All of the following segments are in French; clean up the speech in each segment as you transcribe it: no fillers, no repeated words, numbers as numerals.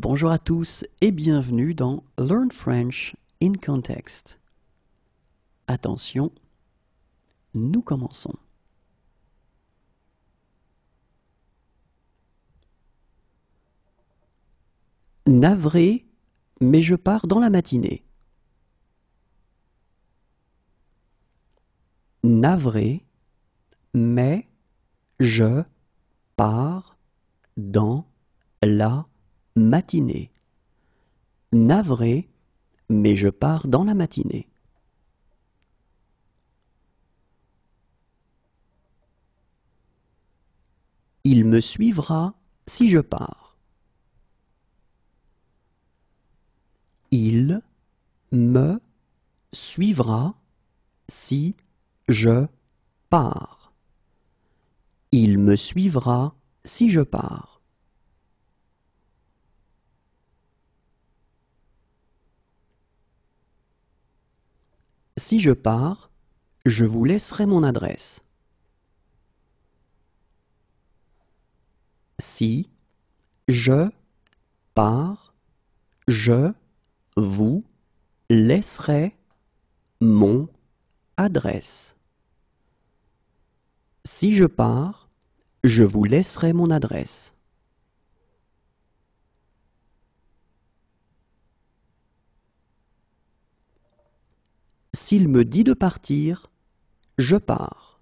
Bonjour à tous et bienvenue dans Learn French in Context. Attention, nous commençons. Navré, mais je pars dans la matinée. Navré, mais je pars dans la matinée. Navré, mais je pars dans la matinée. Il me suivra si je pars. Il me suivra si je pars. Il me suivra si je pars. Si je pars, je vous laisserai mon adresse. Si je pars, je vous laisserai mon adresse. Si je pars, je vous laisserai mon adresse. S'il me dit de partir, je pars.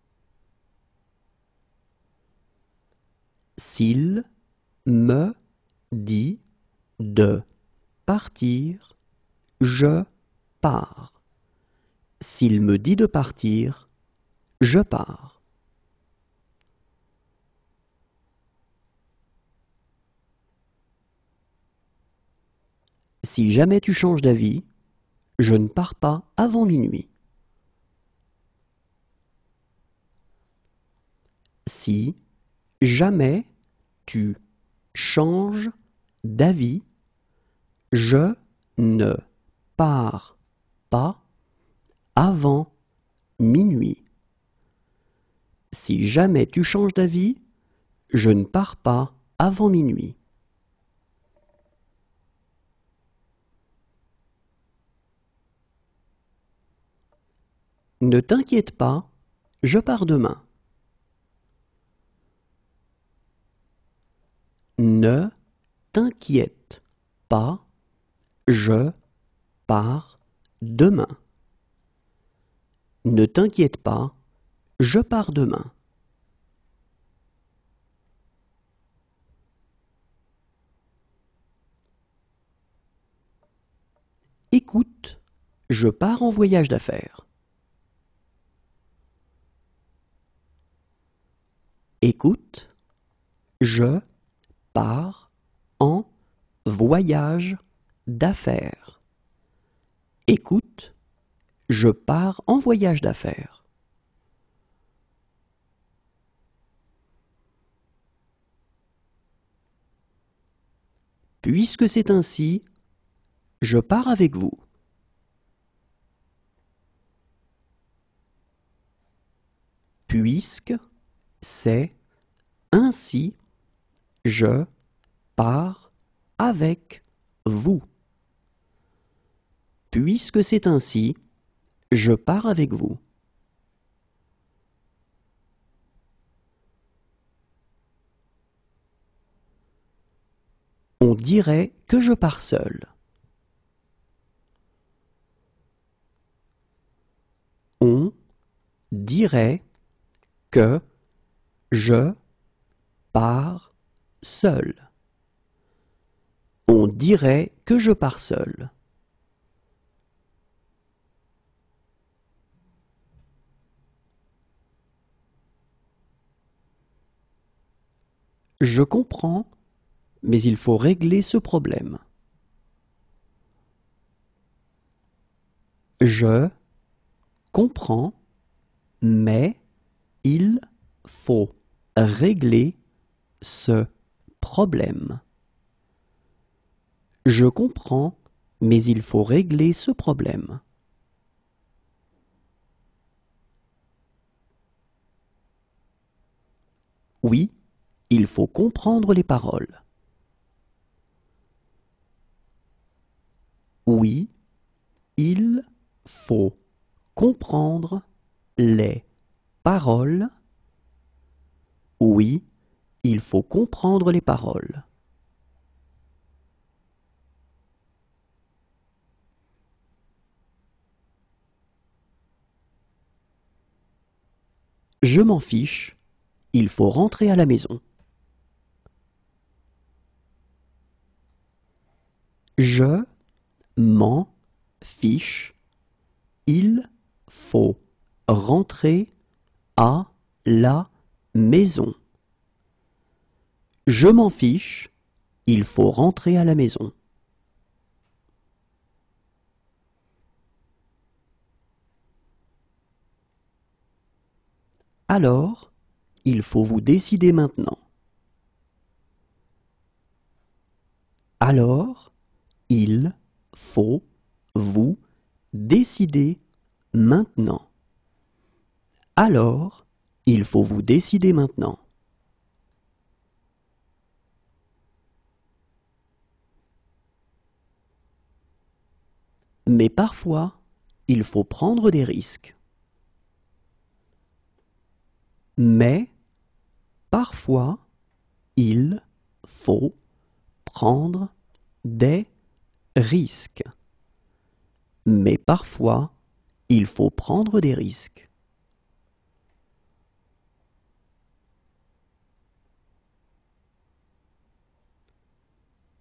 S'il me dit de partir, je pars. S'il me dit de partir, je pars. Si jamais tu changes d'avis, je ne pars pas avant minuit. Si jamais tu changes d'avis, je ne pars pas avant minuit. Si jamais tu changes d'avis, je ne pars pas avant minuit. Ne t'inquiète pas, je pars demain. Ne t'inquiète pas, je pars demain. Ne t'inquiète pas, je pars demain. Écoute, je pars en voyage d'affaires. Écoute, je pars en voyage d'affaires. Écoute, je pars en voyage d'affaires. Puisque c'est ainsi, je pars avec vous. Puisque c'est ainsi, je pars avec vous. Puisque c'est ainsi, je pars avec vous. On dirait que je pars seul. On dirait que je pars seul. On dirait que je pars seul. Je comprends, mais il faut régler ce problème. Je comprends, mais il faut régler ce problème. Je comprends, mais il faut régler ce problème. Oui, il faut comprendre les paroles. Oui, il faut comprendre les paroles. Oui, il faut comprendre les paroles. Je m'en fiche, il faut rentrer à la maison. Je m'en fiche, il faut rentrer à la maison. Je m'en fiche, il faut rentrer à la maison. Alors, il faut vous décider maintenant. Alors, il faut vous décider maintenant. Alors, il faut vous décider maintenant. Mais parfois, il faut prendre des risques. Mais parfois, il faut prendre des risques. Mais parfois, il faut prendre des risques.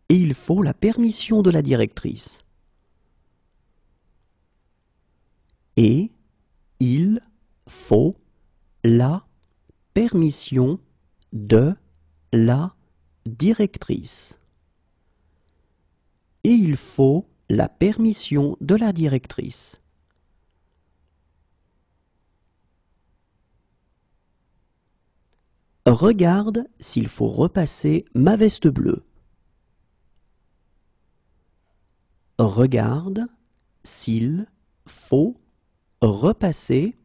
Et il faut la permission de la directrice. Et il faut la permission de la directrice. Et il faut la permission de la directrice. Regarde s'il faut repasser ma veste bleue. Regarde s'il faut repasser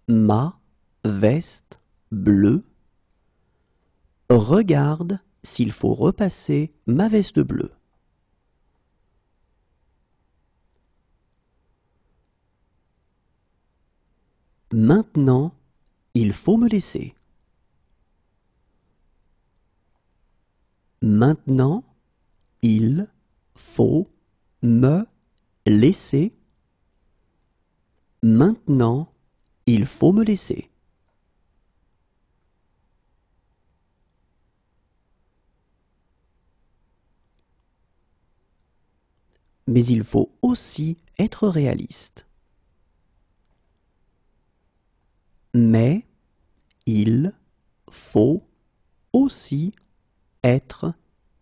ma veste bleue. Regarde s'il faut repasser ma veste bleue. Maintenant, il faut me laisser. Maintenant, il faut me laisser. Maintenant, il faut me laisser. Mais il faut aussi être réaliste. Mais il faut aussi être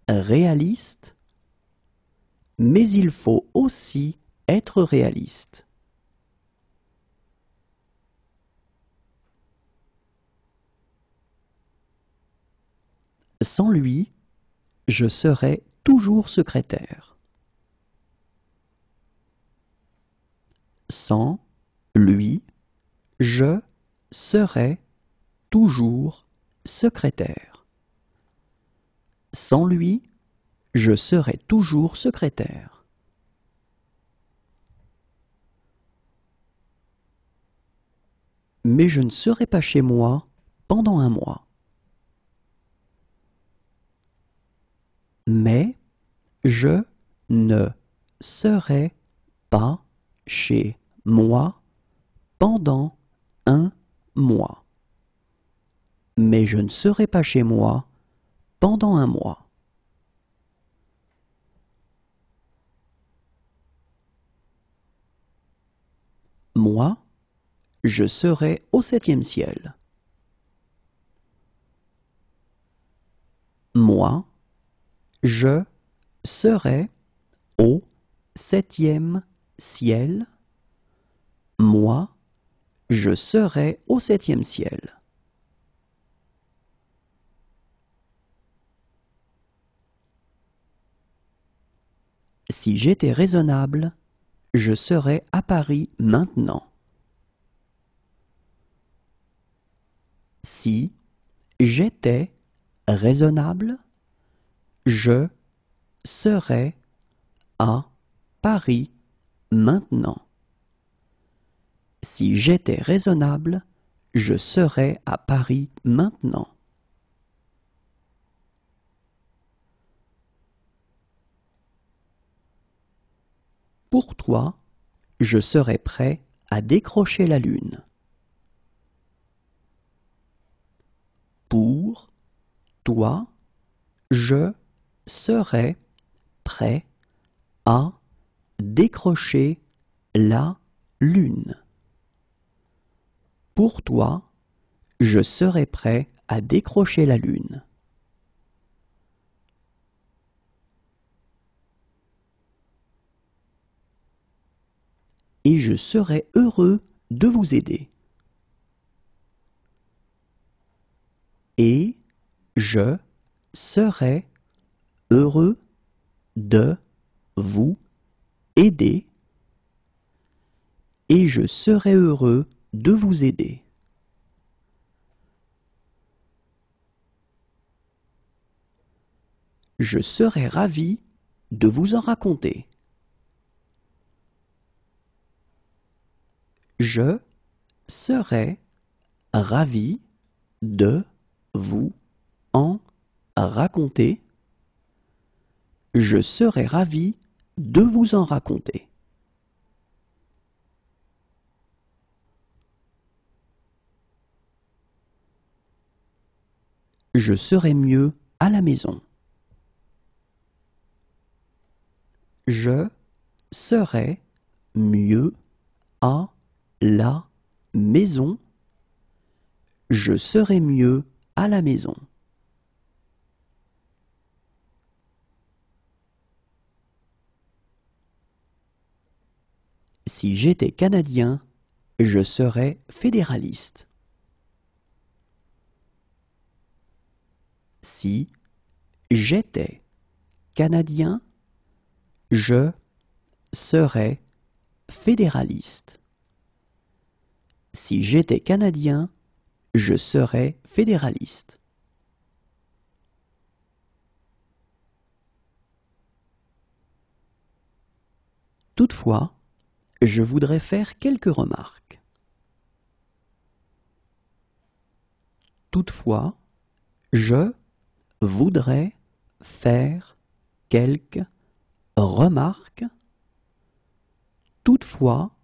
réaliste. Mais il faut aussi être réaliste. Sans lui, je serai toujours secrétaire. Sans lui, je serai toujours secrétaire. Sans lui, je serai toujours secrétaire. Mais je ne serai pas chez moi pendant un mois. Mais je ne serai pas chez moi pendant un mois. Mais je ne serai pas chez moi pendant un mois. Moi, je serai au 7e ciel. Moi, je serai au 7e ciel. Moi, je serai au 7e ciel. Si j'étais raisonnable, je serais à Paris maintenant. Si j'étais raisonnable, je serais à Paris maintenant. Si j'étais raisonnable, je serais à Paris maintenant. Pour toi, je serais prêt à décrocher la lune. Pour toi, je serais prêt à décrocher la lune. Pour toi, je serais prêt à décrocher la lune. Et je serais heureux de vous aider. Et je serais heureux de vous aider. Et je serais heureux de vous aider. Je serais ravi de vous en raconter. Je serais ravi de vous en raconter. Je serais ravi de vous en raconter. Je serais mieux à la maison. Je serais mieux à la maison. Je serais mieux à la maison. Si j'étais Canadien, je serais fédéraliste. Si j'étais Canadien, je serais fédéraliste. Si j'étais Canadien, je serais fédéraliste. Toutefois, je voudrais faire quelques remarques. Toutefois, je voudrais faire quelques remarques. Toutefois,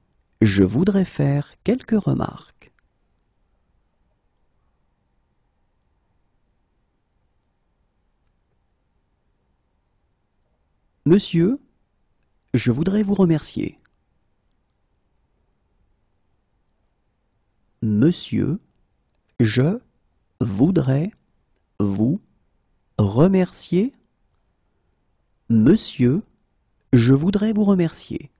je voudrais faire quelques remarques. Monsieur, je voudrais vous remercier. Monsieur, je voudrais vous remercier. Monsieur, je voudrais vous remercier.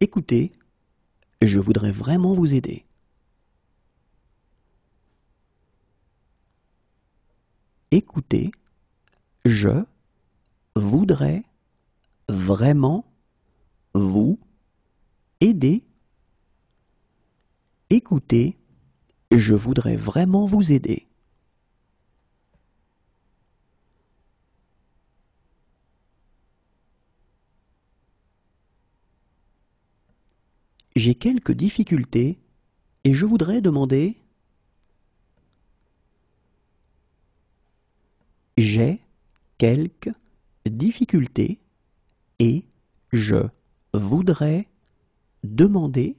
Écoutez, je voudrais vraiment vous aider. Écoutez, je voudrais vraiment vous aider. Écoutez, je voudrais vraiment vous aider. J'ai quelques difficultés et je voudrais demander. J'ai quelques difficultés et je voudrais demander.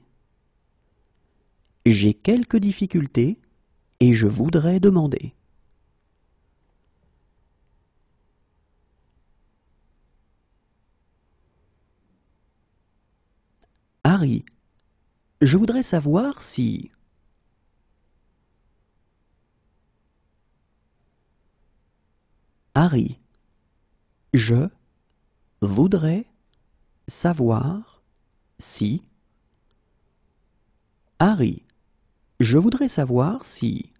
J'ai quelques difficultés et je voudrais demander. Harry, je voudrais savoir si... Harry, je voudrais savoir si... Harry, je voudrais savoir si...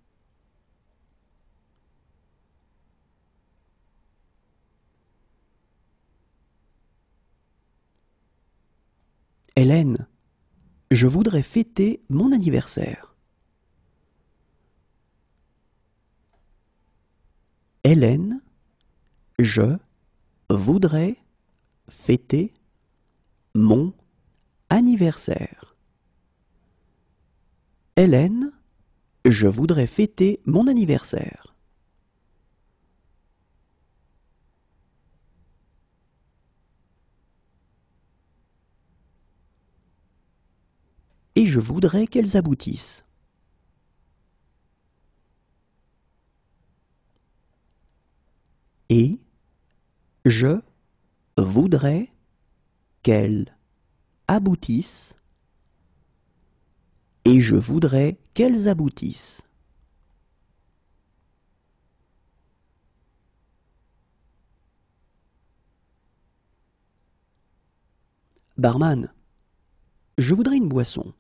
Hélène, je voudrais fêter mon anniversaire. Hélène, je voudrais fêter mon anniversaire. Hélène, je voudrais fêter mon anniversaire. Et je voudrais qu'elles aboutissent. Et je voudrais qu'elles aboutissent. Et je voudrais qu'elles aboutissent. Barman, je voudrais une boisson.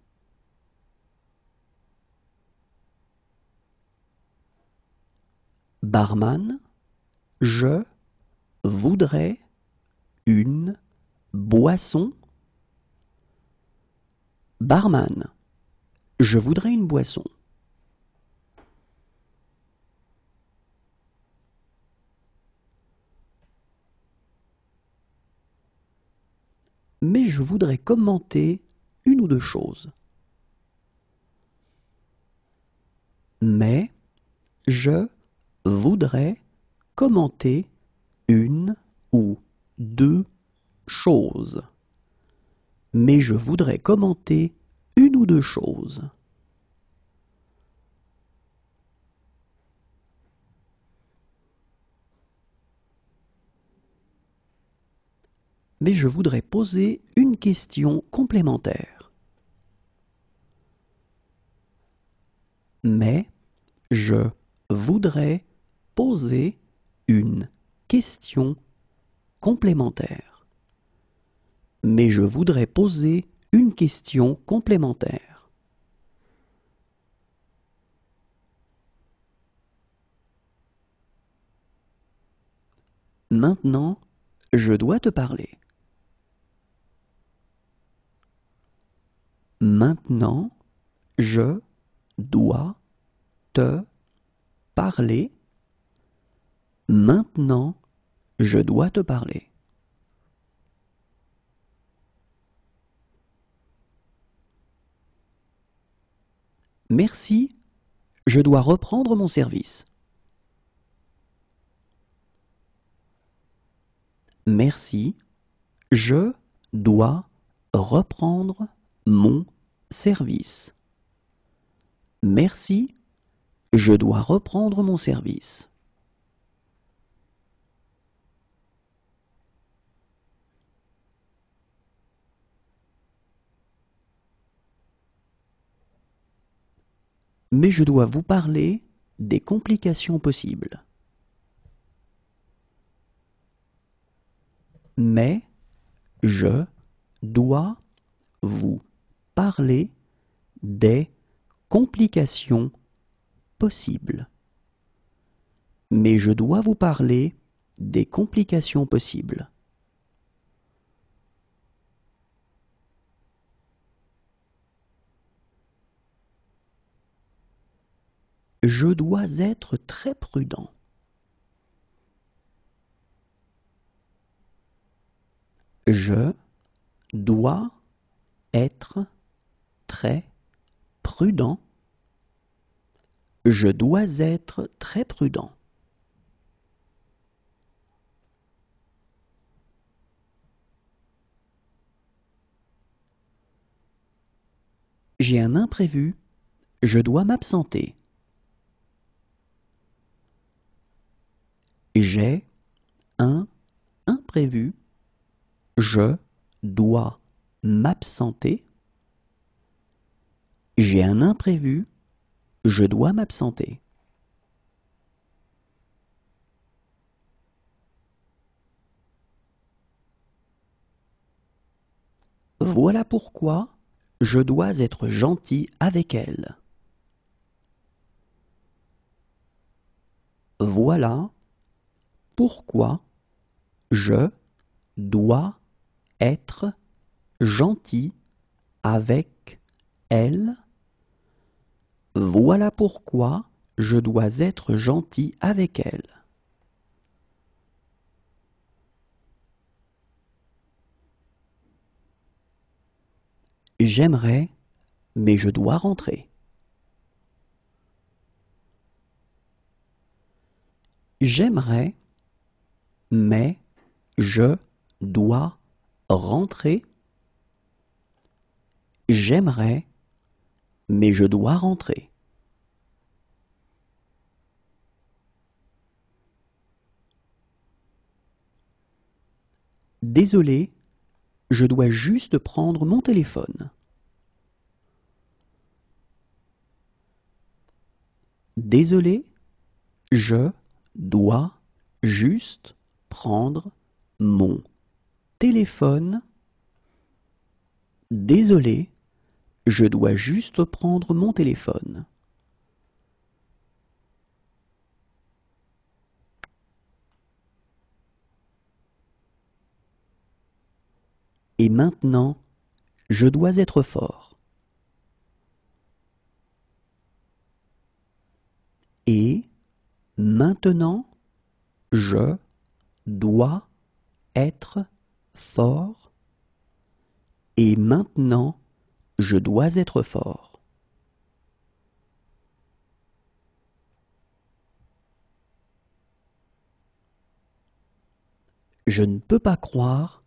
Barman, je voudrais une boisson. Barman, je voudrais une boisson. Mais je voudrais commenter une ou deux choses. Mais je voudrais commenter une ou deux choses. Mais je voudrais commenter une ou deux choses. Mais je voudrais poser une question complémentaire. Mais je voudrais poser une question complémentaire. Mais je voudrais poser une question complémentaire. Maintenant, je dois te parler. Maintenant, je dois te parler. Maintenant, je dois te parler. Merci, je dois reprendre mon service. Merci, je dois reprendre mon service. Merci, je dois reprendre mon service. Mais je dois vous parler des complications possibles. Mais je dois vous parler des complications possibles. Mais je dois vous parler des complications possibles. Je dois être très prudent. Je dois être très prudent. Je dois être très prudent. J'ai un imprévu. Je dois m'absenter. J'ai un imprévu. Je dois m'absenter. J'ai un imprévu. Je dois m'absenter. Voilà pourquoi je dois être gentil avec elle. Voilà pourquoi je dois être gentil avec elle. Voilà pourquoi je dois être gentil avec elle. J'aimerais, mais je dois rentrer. J'aimerais, mais je dois rentrer. J'aimerais, mais je dois rentrer. Désolé, je dois juste prendre mon téléphone. Désolé, je dois juste prendre mon téléphone. Désolé, je dois juste prendre mon téléphone. Et maintenant, je dois être fort. Et maintenant, je dois être fort. Et maintenant, je dois être fort. Je ne peux pas croire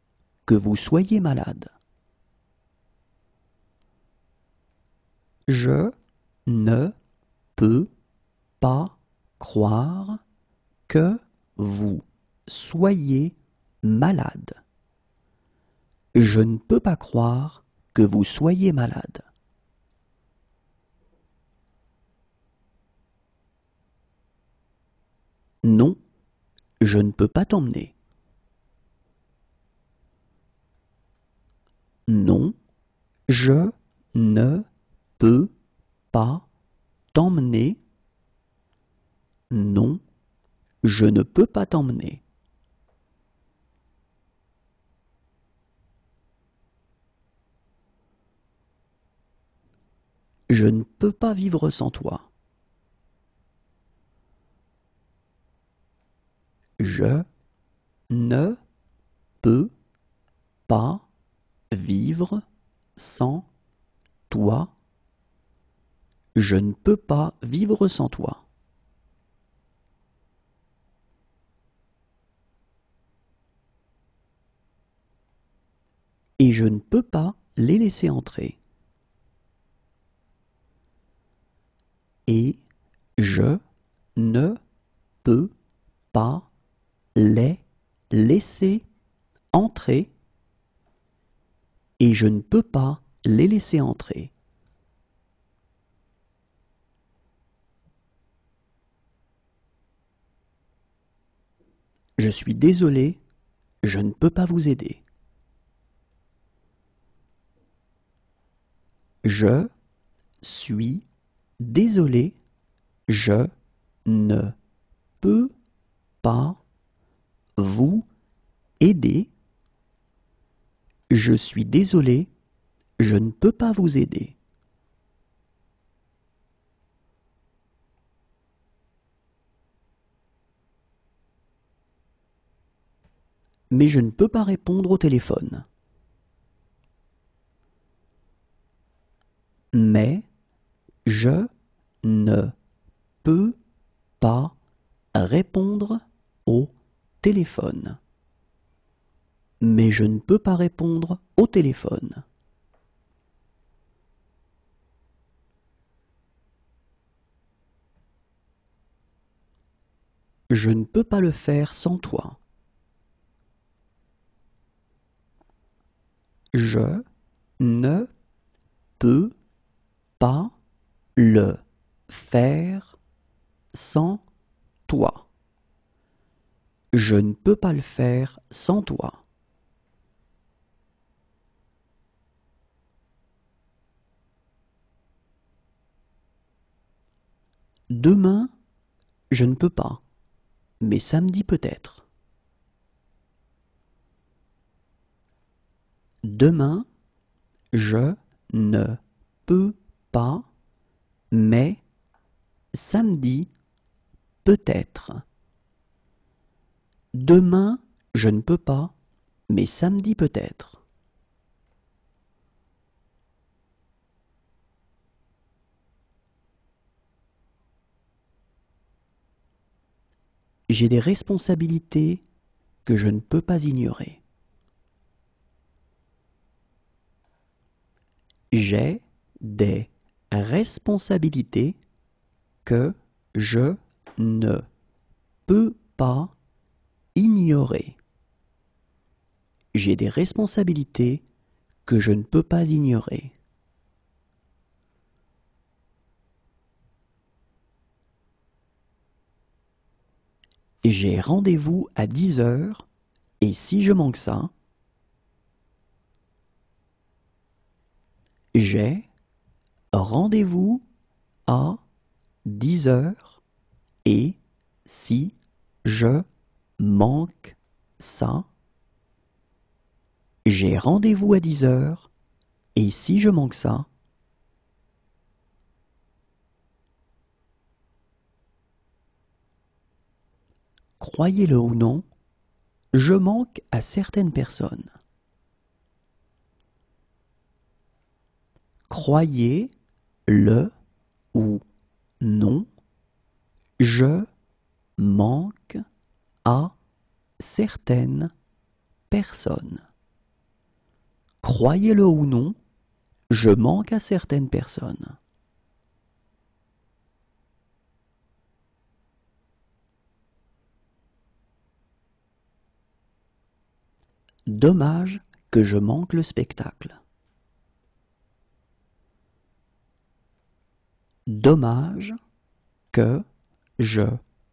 que vous soyez malade. Je ne peux pas croire que vous soyez malade. Je ne peux pas croire que vous soyez malade. Non, je ne peux pas t'emmener. Non, je ne peux pas t'emmener. Non, je ne peux pas t'emmener. Je ne peux pas vivre sans toi. Je ne peux pas vivre sans toi. Je ne peux pas vivre sans toi. Et je ne peux pas les laisser entrer. Et je ne peux pas les laisser entrer. Et je ne peux pas les laisser entrer. Je suis désolé, je ne peux pas vous aider. Je suis désolé, je ne peux pas vous aider. Je suis désolé, je ne peux pas vous aider. Mais je ne peux pas répondre au téléphone. Mais je ne peux pas répondre au téléphone. Mais je ne peux pas répondre au téléphone. Je ne peux pas le faire sans toi. Je ne peux pas le faire sans toi. Je ne peux pas le faire sans toi. Demain, je ne peux pas, mais samedi peut-être. Demain, je ne peux pas, mais samedi peut-être. Demain, je ne peux pas, mais samedi peut-être. J'ai des responsabilités que je ne peux pas ignorer. J'ai des responsabilités que je ne peux pas ignorer. J'ai des responsabilités que je ne peux pas ignorer. J'ai rendez-vous à 10 heures et si je manque ça, j'ai rendez-vous à 10 heures et si je manque ça, j'ai rendez-vous à 10 heures et si je manque ça, croyez-le ou non, je manque à certaines personnes. Croyez-le ou non, je manque à certaines personnes. Croyez-le ou non, je manque à certaines personnes. Dommage que je manque le spectacle. Dommage que je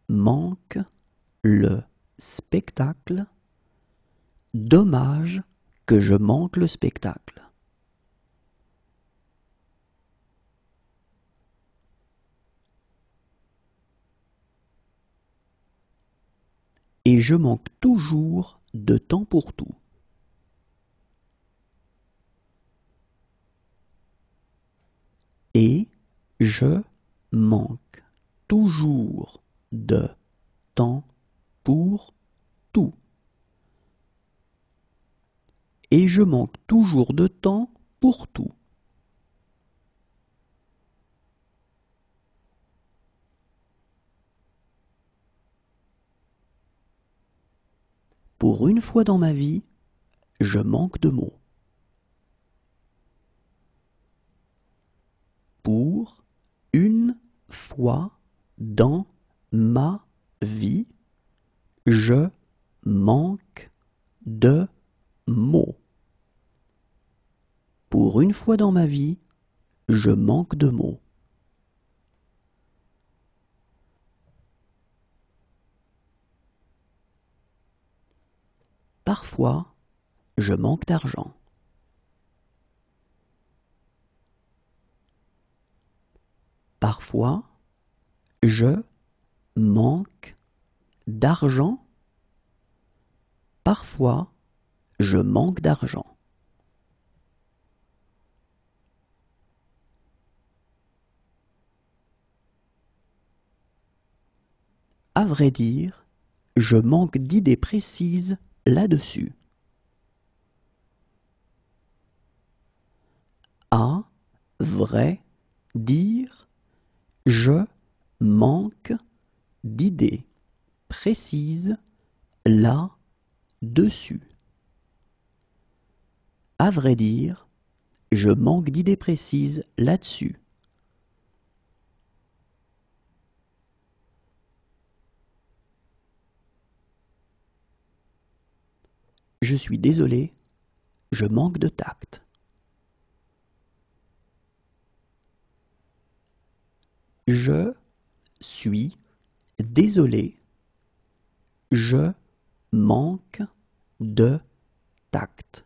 manque le spectacle. Dommage que je manque le spectacle. Et je manque toujours de temps pour tout. Et je manque toujours de temps pour tout. Et je manque toujours de temps pour tout. Pour une fois dans ma vie, je manque de mots. Pour une fois dans ma vie, je manque de mots. Pour une fois dans ma vie, je manque de mots. Parfois, je manque d'argent. Parfois, je manque d'argent. Parfois, je manque d'argent. À vrai dire, je manque d'idées précises là-dessus. À vrai dire, je manque d'idées précises là-dessus. À vrai dire, je manque d'idées précises là-dessus. Je suis désolé, je manque de tact. Je suis désolé, je manque de tact.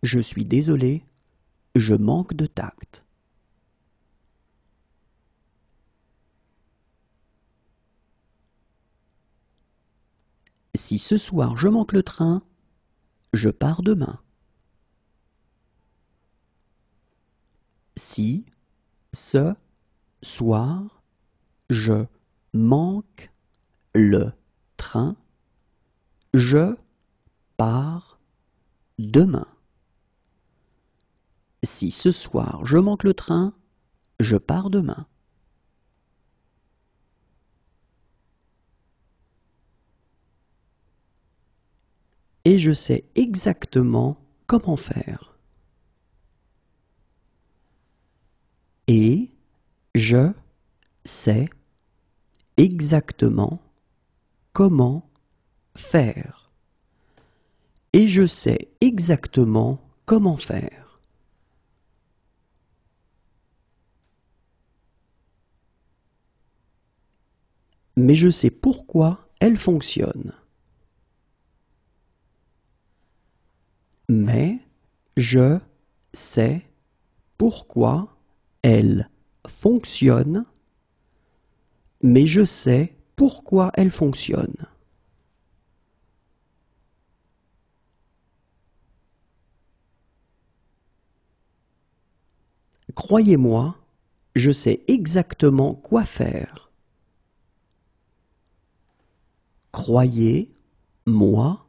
Je suis désolé, je manque de tact. Si ce soir je manque le train, je pars demain. Si ce soir je manque le train, je pars demain. Si ce soir je manque le train, je pars demain. et je sais exactement comment faire. Et je sais exactement comment faire. Et je sais exactement comment faire. Mais je sais pourquoi elle fonctionne. Mais je sais pourquoi elle fonctionne. Mais je sais pourquoi elle fonctionne. Croyez-moi, je sais exactement quoi faire. Croyez-moi,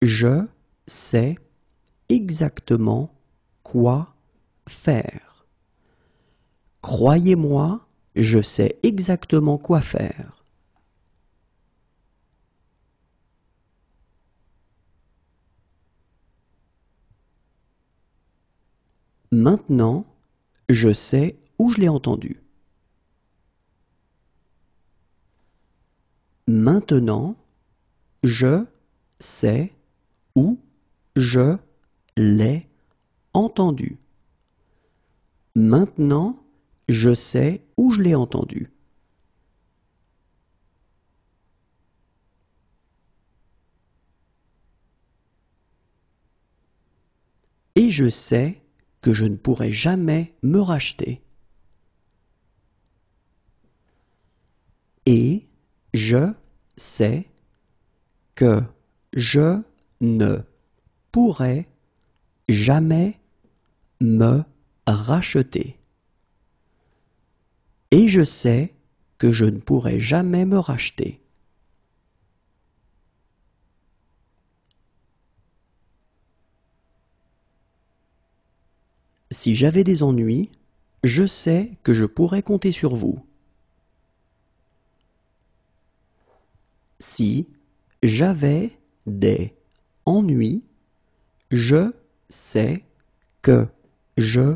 je sais exactement quoi faire. Croyez-moi, je sais exactement quoi faire. Maintenant, je sais où je l'ai entendu. Maintenant, je sais où je l'ai entendu. Maintenant, je sais où je l'ai entendu. Et je sais que je ne pourrai jamais me racheter. Et je sais que je ne pourrai jamais me racheter. Et je sais que je ne pourrai jamais me racheter. Si j'avais des ennuis, je sais que je pourrais compter sur vous. Si j'avais des ennuis, je sais que je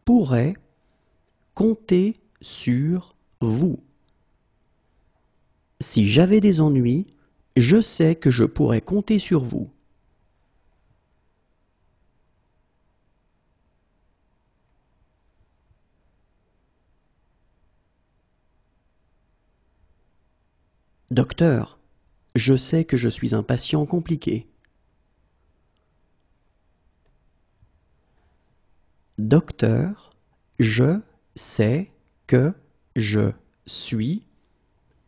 pourrais compter sur vous. Si j'avais des ennuis, je sais que je pourrais compter sur vous. Docteur, je sais que je suis un patient compliqué. Docteur, je sais que je suis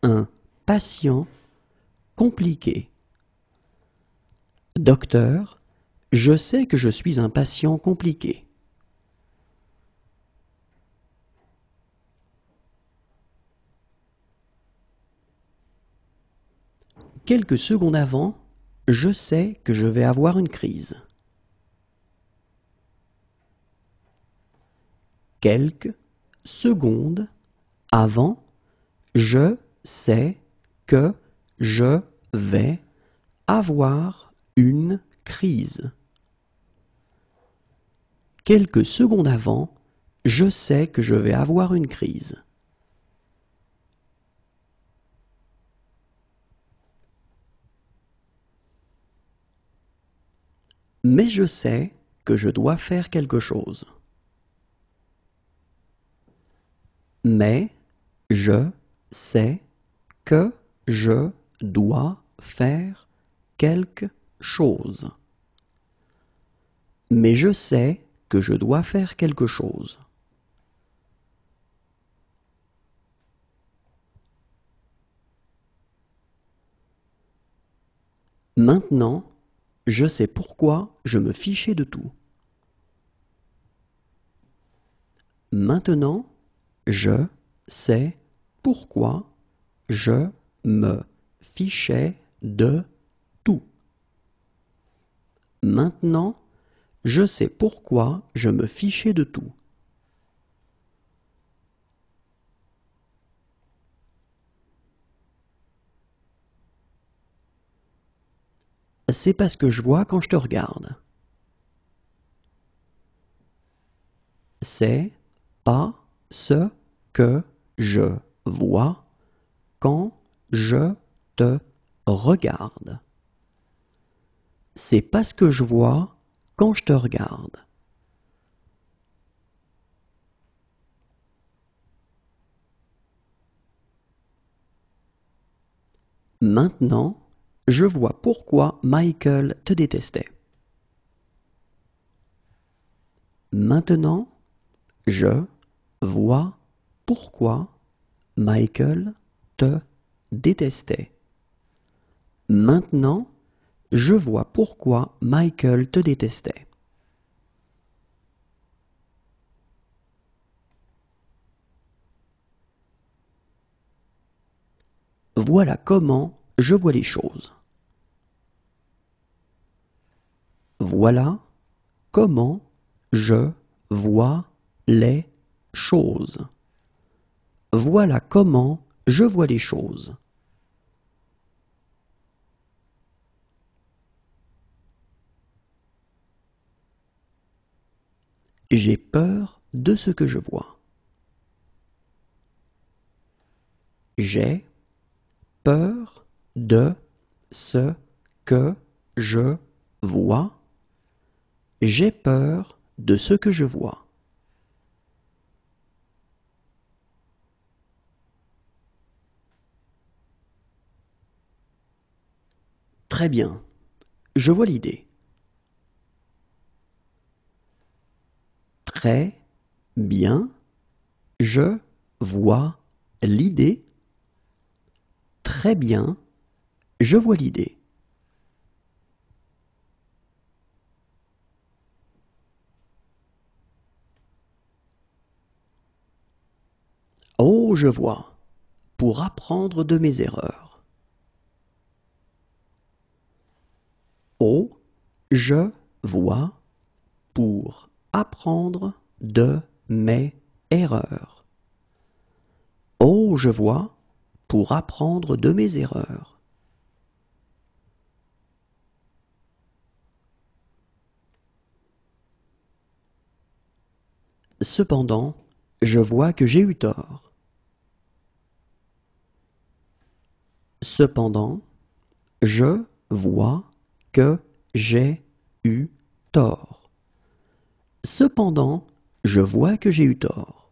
un patient compliqué. Docteur, je sais que je suis un patient compliqué. Quelques secondes avant, je sais que je vais avoir une crise. Quelques secondes avant, je sais que je vais avoir une crise. Quelques secondes avant, je sais que je vais avoir une crise. Mais je sais que je dois faire quelque chose. Mais je sais que je dois faire quelque chose. Mais je sais que je dois faire quelque chose. Maintenant, je sais pourquoi je me fichais de tout. Maintenant, je sais pourquoi je me fichais de tout. Maintenant, je sais pourquoi je me fichais de tout. c'est pas ce que je vois quand je te regarde. C'est pas ce que je vois quand je te regarde. C'est pas ce que je vois quand je te regarde. Maintenant, je vois pourquoi Michael te détestait. Maintenant, je vois pourquoi Michael te détestait. Maintenant, je vois pourquoi Michael te détestait. Voilà comment je vois les choses. Voilà comment je vois les choses. Voilà comment je vois les choses. J'ai peur de ce que je vois. J'ai peur de ce que je vois. J'ai peur de ce que je vois. Très bien, je vois l'idée. Très bien, je vois l'idée. Très bien, je vois l'idée. Oh, je vois. Pour apprendre de mes erreurs. Oh, je vois. Pour apprendre de mes erreurs. Oh, je vois. Pour apprendre de mes erreurs. Cependant, je vois que j'ai eu tort. Cependant, je vois que j'ai eu tort. Cependant, je vois que j'ai eu tort.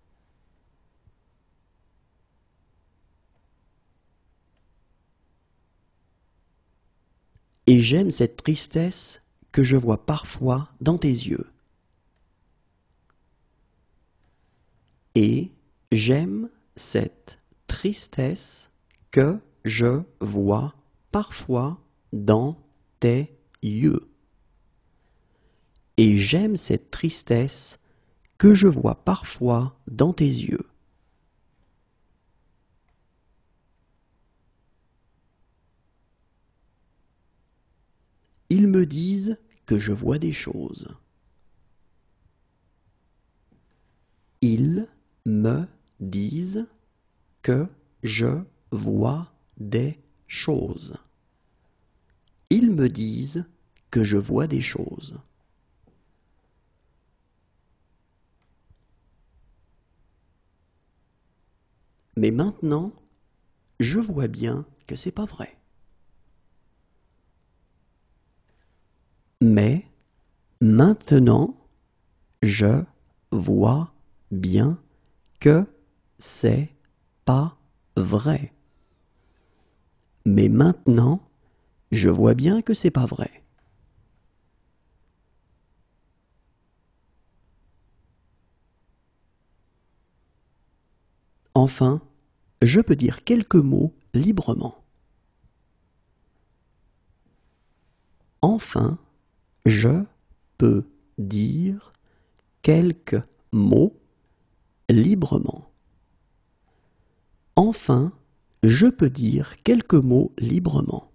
Et j'aime cette tristesse que je vois parfois dans tes yeux. Et j'aime cette tristesse que je vois parfois dans tes yeux. Et j'aime cette tristesse que je vois parfois dans tes yeux. Ils me disent que je vois des choses. Ils me disent que je vois des choses. Ils me disent que je vois des choses. Mais maintenant, je vois bien que c'est pas vrai. Mais maintenant, je vois bien que c'est pas vrai. Mais maintenant, je vois bien que c'est pas vrai. Enfin, je peux dire quelques mots librement. Enfin, je peux dire quelques mots librement. Enfin, je peux dire quelques mots librement.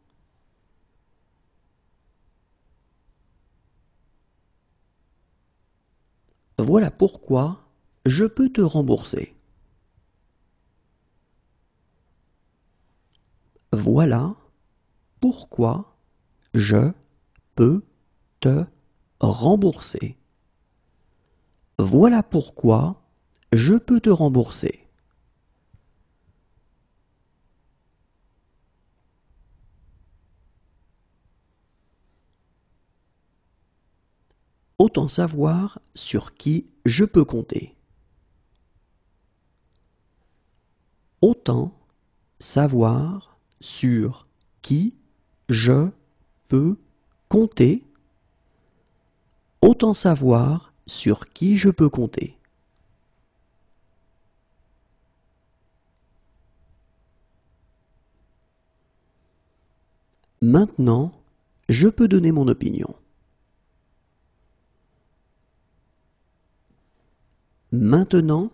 Voilà pourquoi je peux te rembourser. Voilà pourquoi je peux te rembourser. Voilà pourquoi je peux te rembourser. Autant savoir sur qui je peux compter. Autant savoir sur qui je peux compter. Autant savoir sur qui je peux compter. Maintenant, je peux donner mon opinion. Maintenant,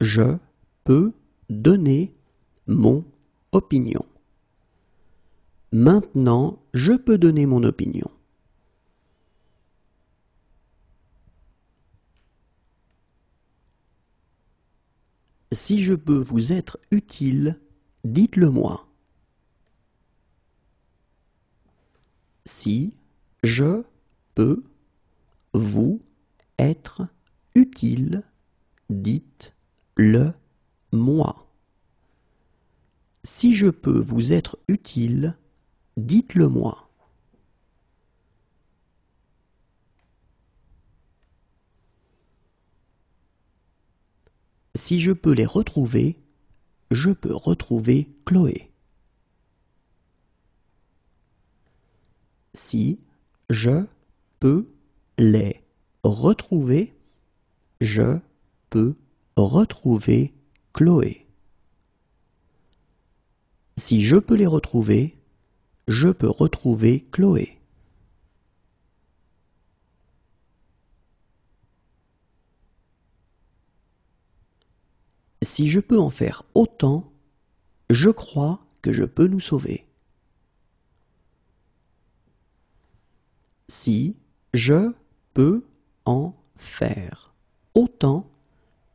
je peux donner mon opinion. Maintenant, je peux donner mon opinion. Si je peux vous être utile, dites-le moi. Si je peux vous être utile, dites-le moi. Si je peux vous être utile, dites-le moi. Si je peux les retrouver, je peux retrouver Chloé. Si je peux les retrouver, je peux retrouver Chloé. Si je peux les retrouver, je peux retrouver Chloé. Si je peux en faire autant, je crois que je peux nous sauver. Si je peux en faire autant,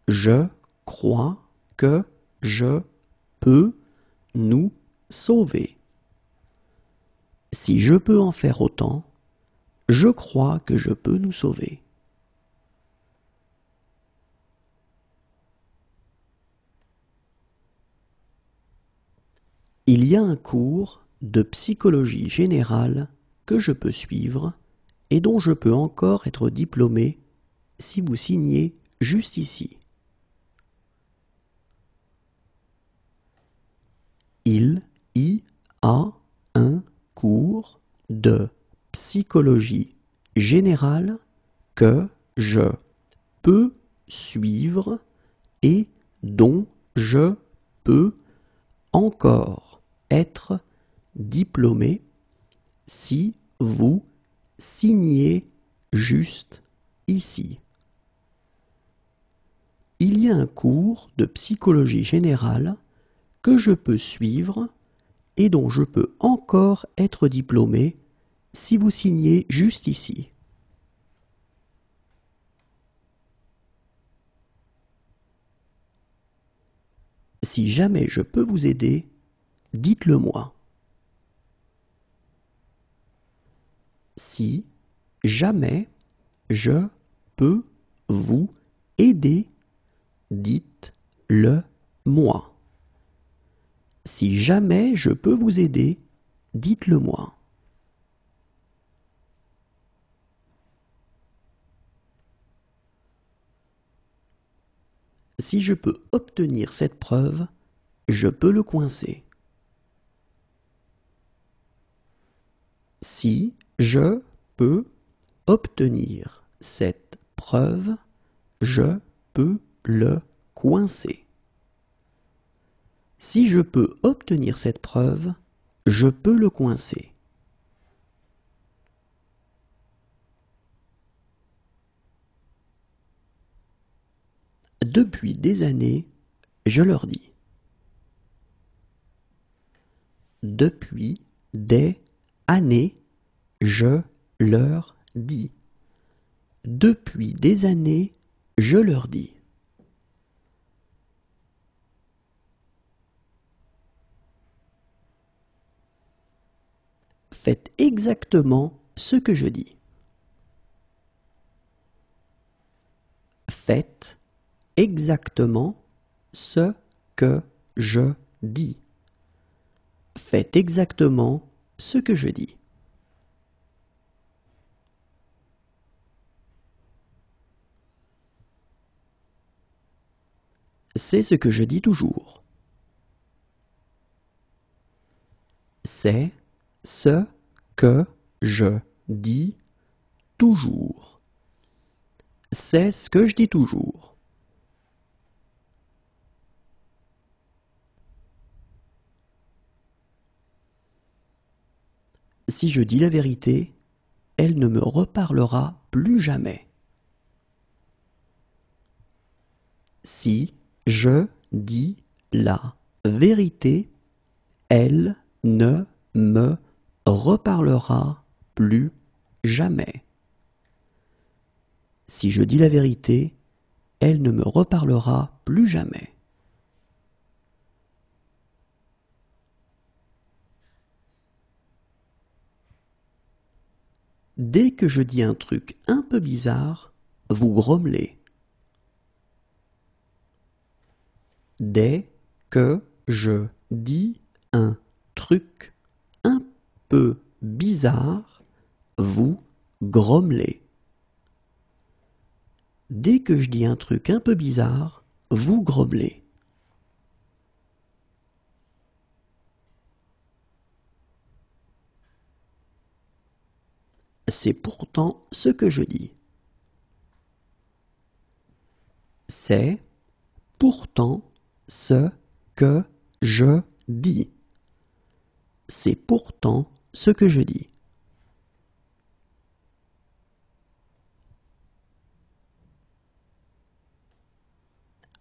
je crois que je peux nous sauver. Si je peux en faire autant, je crois que je peux nous sauver. Il y a un cours de psychologie générale que je peux suivre et dont je peux encore être diplômé si vous signez juste ici. Il y a un cours de psychologie générale que je peux suivre et dont je peux encore être diplômé si vous signez juste ici. Il y a un cours de psychologie générale que je peux suivre et dont je peux encore être diplômé si vous signez juste ici. Si jamais je peux vous aider, dites-le moi. Si jamais je peux vous aider, dites-le moi. Si jamais je peux vous aider, dites-le moi. Si je peux obtenir cette preuve, je peux le coincer. Si je peux obtenir cette preuve, je peux le coincer. Si je peux obtenir cette preuve, je peux le coincer. Depuis des années, je leur dis. Depuis des années, je leur dis. Depuis des années, je leur dis. Faites exactement ce que je dis. Faites exactement ce que je dis. Faites exactement ce que je dis. C'est ce que je dis toujours. C'est ce que je dis toujours. C'est ce que je dis toujours. Si je dis la vérité, elle ne me reparlera plus jamais. Si je dis la vérité, elle ne me reparlera plus jamais. Si je dis la vérité, elle ne me reparlera plus jamais. Dès que je dis un truc un peu bizarre, vous grommelez. Dès que je dis un truc un peu bizarre, vous grommelez. Dès que je dis un truc un peu bizarre, vous grommelez. C'est pourtant ce que je dis. C'est pourtant ce que je dis. C'est pourtant ce que je dis.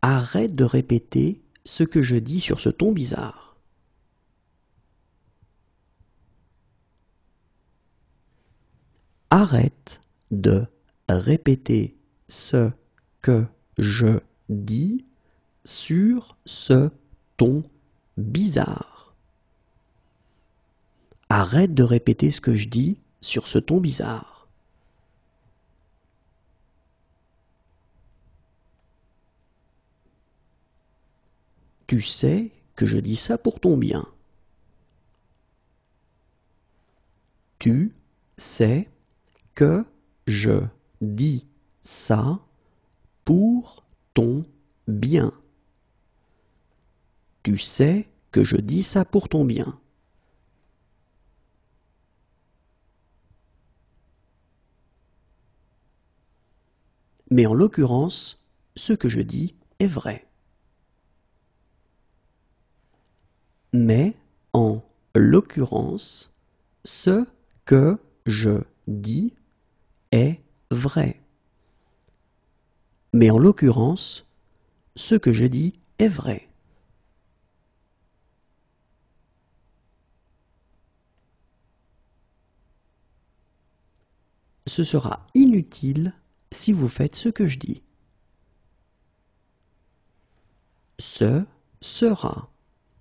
Arrête de répéter ce que je dis sur ce ton bizarre. Arrête de répéter ce que je dis sur ce ton bizarre. Arrête de répéter ce que je dis sur ce ton bizarre. Tu sais que je dis ça pour ton bien. Tu sais que je dis ça pour ton bien. Tu sais que je dis ça pour ton bien. Mais en l'occurrence, ce que je dis est vrai. Mais en l'occurrence, ce que je dis est vrai. Mais en l'occurrence, ce que je dis est vrai. Ce sera inutile si vous faites ce que je dis. Ce sera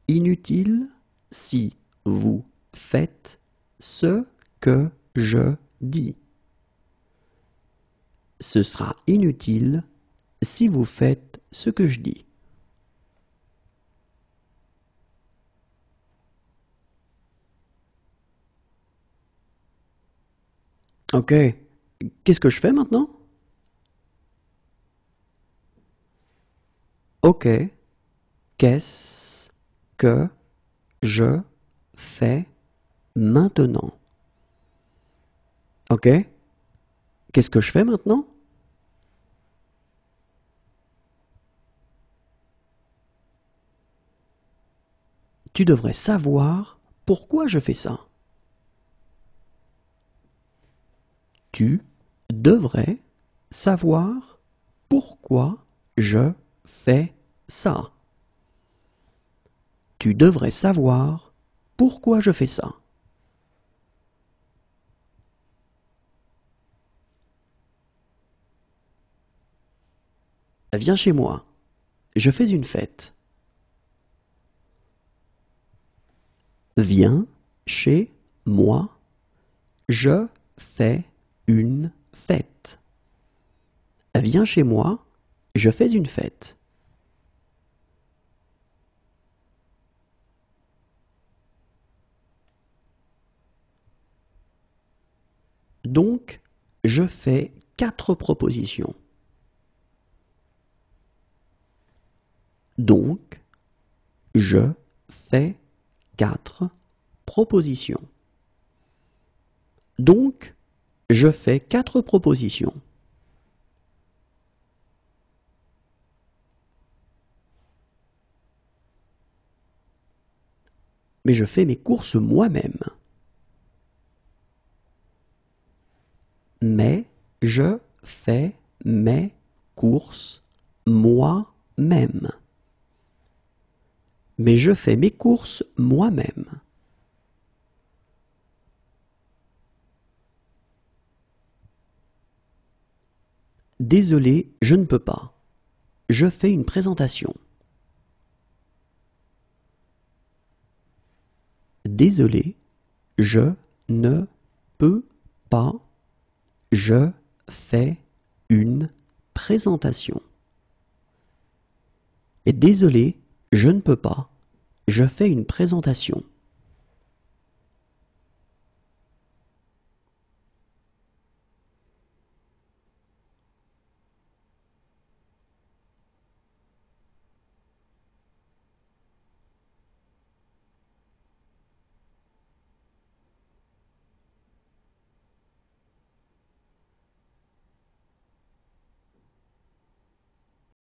inutile si vous faites ce que je dis. Ce sera inutile si vous faites ce que je dis. Ok, qu'est-ce que je fais maintenant? Ok, qu'est-ce que je fais maintenant? Ok, qu'est-ce que je fais maintenant? Tu devrais savoir pourquoi je fais ça. Tu devrais savoir pourquoi je fais ça. Tu devrais savoir pourquoi je fais ça. Viens chez moi. Je fais une fête. Viens chez moi. Je fais une fête. Viens chez moi, je fais une fête. Donc, je fais 4 propositions. Donc, je fais 4 propositions. Donc, je fais 4 propositions. Mais je fais mes courses moi-même. Mais je fais mes courses moi-même. Mais je fais mes courses moi-même. Désolé, je ne peux pas. Je fais une présentation. Désolé, je ne peux pas. Je fais une présentation. Et désolé, je ne peux pas. Je fais une présentation.